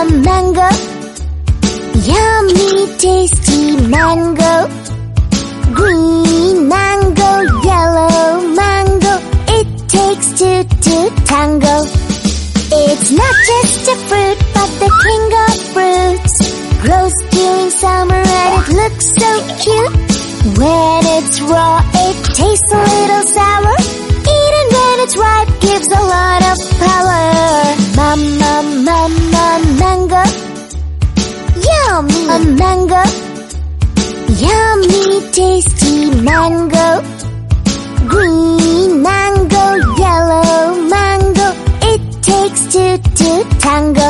mango, yummy tasty mango. Green mango, yellow mango, it takes two to tango. It's not just a fruit, but the king of fruits. Grows during summer and it looks so cute. When it's raw, it tastes a little sour. Eaten when it's ripe, gives a lot of power. Mango, yummy mango, yummy tasty mango. Green mango, yellow mango, it takes two to tango.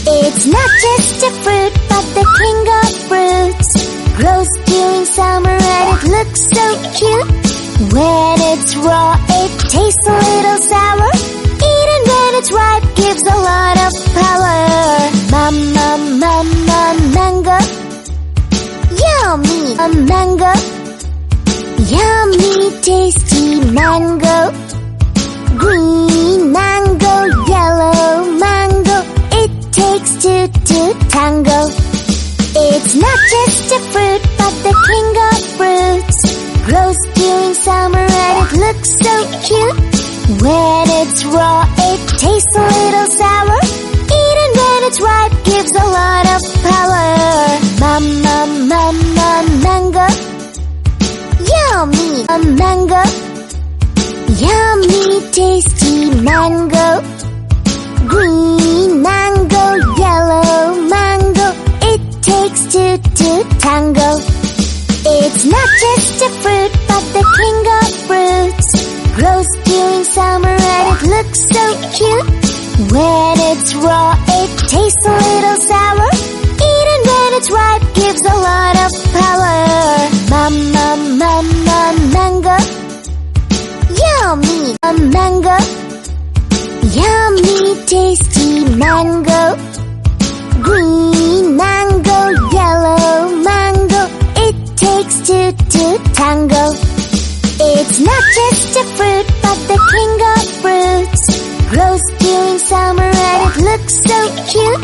It's not just a fruit, but the king of fruits. Grows during summer and it looks so cute. When it's raw, it tastes a little sour. Eaten when it's ripe, gives a lot of power. Mango, yummy mango, yummy tasty mango. Green mango, yellow mango, it takes two to tango. It's not just a fruit, but the king of fruits. Grows during summer and it looks so cute. When it's raw, it tastes a little sour. Eaten when it's ripe, gives a lot of power. Mango, yummy mango, yummy tasty mango. Green mango, yellow mango, it takes two to tango. It's not just a fruit, but the king of fruits. Grows during summer and it looks so cute. When it's raw, it tastes a little sour. Eaten when it's ripe, gives a lot of power. Mango, yummy mango, yummy tasty mango. Green mango, yellow mango, it takes two to tango. It's not just a fruit, but the king of fruits. Grows during summer and it looks so cute.